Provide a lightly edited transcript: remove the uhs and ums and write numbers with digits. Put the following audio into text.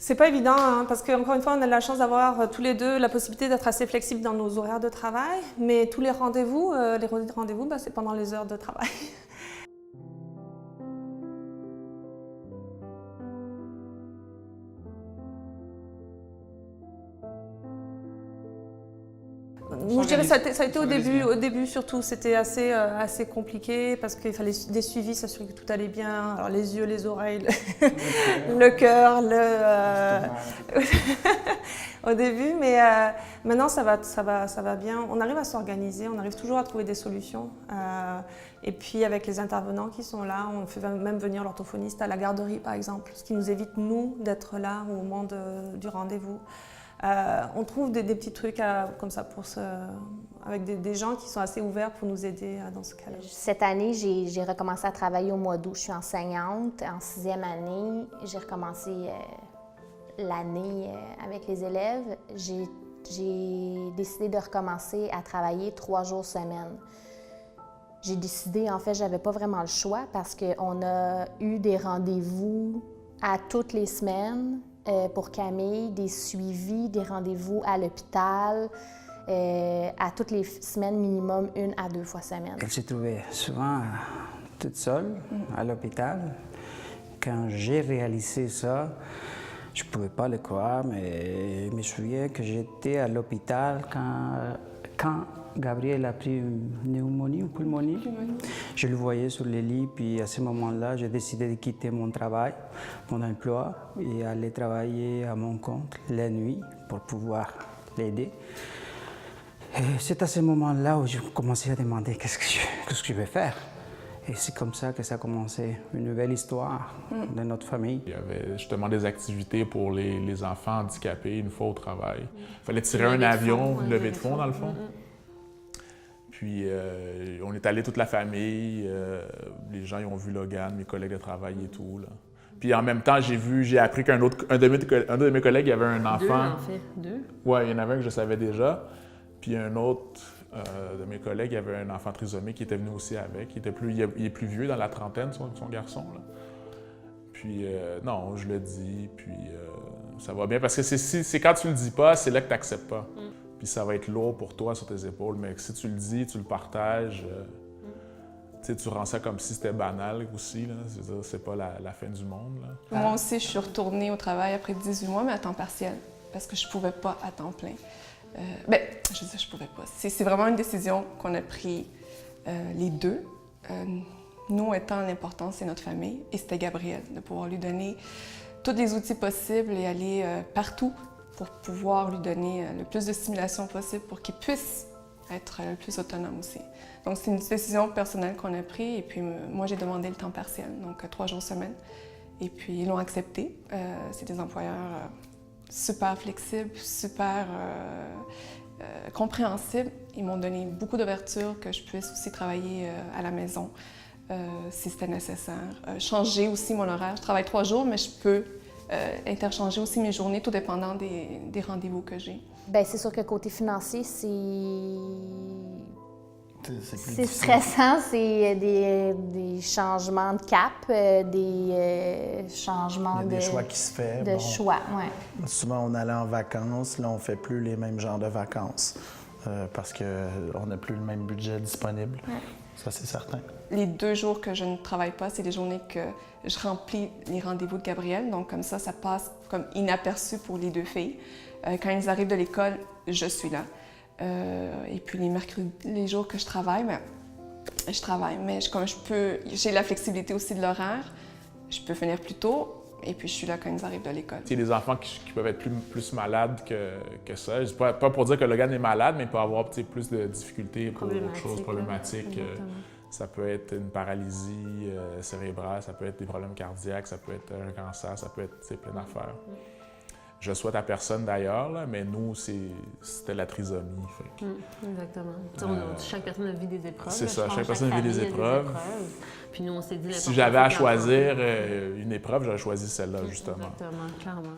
C'est pas évident, hein, parce qu'encore une fois, on a la chance d'avoir tous les deux la possibilité d'être assez flexibles dans nos horaires de travail, mais tous les rendez-vous, c'est pendant les heures de travail. Je dirais que ça a été au début surtout, c'était assez compliqué parce qu'il fallait des suivis, s'assurer que tout allait bien. Alors les yeux, les oreilles, le cœur, au début, mais maintenant ça va bien. On arrive à s'organiser, on arrive toujours à trouver des solutions. Et puis avec les intervenants qui sont là, on fait même venir l'orthophoniste à la garderie par exemple, ce qui nous évite nous d'être là au moment du rendez-vous. On trouve des petits trucs comme ça avec des gens qui sont assez ouverts pour nous aider dans ce cas-là. Cette année, j'ai recommencé à travailler au mois d'août. Je suis enseignante en 6e année. J'ai recommencé l'année avec les élèves. J'ai décidé de recommencer à travailler 3 jours semaine. J'ai décidé, en fait, j'avais pas vraiment le choix parce qu'on a eu des rendez-vous à toutes les semaines. Pour Camille, des suivis, des rendez-vous à l'hôpital, à toutes les semaines, minimum 1 à 2 fois semaine. Elle se trouvait souvent toute seule à l'hôpital. Quand j'ai réalisé ça, je ne pouvais pas le croire, mais je me souviens que j'étais à l'hôpital quand Gabriel a pris une pneumonie, une pulmonie. Je le voyais sur le lit, puis à ce moment-là, j'ai décidé de quitter mon travail, mon emploi, et aller travailler à mon compte la nuit pour pouvoir l'aider. Et c'est à ce moment-là où j'ai commencé à demander qu'est-ce que je vais faire. Et c'est comme ça que ça a commencé, une nouvelle histoire de notre famille. Il y avait justement des activités pour les enfants handicapés une fois au travail. Il fallait tirer un avion, une levée de fonds dans le fond. Puis on est allé toute la famille, les gens ils ont vu Logan, mes collègues de travail et tout. Là. Puis en même temps, j'ai appris qu'un de mes collègues avait un enfant. 2 en fait, 2? Oui, il y en avait un que je savais déjà. Puis un autre de mes collègues avait un enfant trisomique qui était venu aussi avec. Il est plus vieux, dans la trentaine, son garçon. Là. Puis non, je le dis, puis ça va bien. Parce que c'est quand tu le dis pas, c'est là que tu n'acceptes pas. Puis ça va être lourd pour toi sur tes épaules, mais si tu le dis, tu le partages, tu rends ça comme si c'était banal aussi, là. C'est pas la fin du monde. Là. Moi aussi, je suis retournée au travail après 18 mois, mais à temps partiel, parce que je pouvais pas à temps plein. Je veux dire, je pouvais pas. C'est vraiment une décision qu'on a prise les deux. Nous étant l'important, c'est notre famille, et c'était Gabriel, de pouvoir lui donner tous les outils possibles et aller partout pour pouvoir lui donner le plus de stimulation possible pour qu'il puisse être le plus autonome aussi. Donc, c'est une décision personnelle qu'on a prise et puis moi, j'ai demandé le temps partiel, donc 3 jours semaine. Et puis, ils l'ont accepté. C'est des employeurs super flexibles, super compréhensibles. Ils m'ont donné beaucoup d'ouverture que je puisse aussi travailler à la maison si c'était nécessaire. Changer aussi mon horaire. Je travaille 3 jours, mais je peux interchanger aussi mes journées, tout dépendant des rendez-vous que j'ai. Bien, c'est sûr que côté financier, c'est C'est stressant, c'est des changements de cap, des changements Il y a des choix qui se font. De choix, ouais. Souvent, on allait en vacances, là, on ne fait plus les mêmes genres de vacances parce qu'on n'a plus le même budget disponible. Ouais. Ça, c'est certain. Les 2 jours que je ne travaille pas, c'est des journées que je remplis les rendez-vous de Gabriel. Donc, comme ça passe comme inaperçu pour les 2 filles. Quand ils arrivent de l'école, je suis là. Et puis les jours que je travaille, je travaille. Mais j'ai la flexibilité aussi de l'horaire. Je peux finir plus tôt. Et puis, je suis là quand ils arrivent de l'école. Il y a des enfants qui peuvent être plus malades que ça. Pas pour dire que Logan est malade, mais il peut avoir plus de difficultés pour autre chose, problématiques. Ça peut être une paralysie cérébrale, ça peut être des problèmes cardiaques, ça peut être un cancer, ça peut être plein d'affaires. Je souhaite à personne d'ailleurs, mais nous, c'était la trisomie. Exactement. Chaque personne vit des épreuves. C'est ça, chaque personne vit des épreuves. Puis nous, on s'est dit si j'avais à choisir une épreuve, j'aurais choisi celle-là, justement. Exactement, clairement.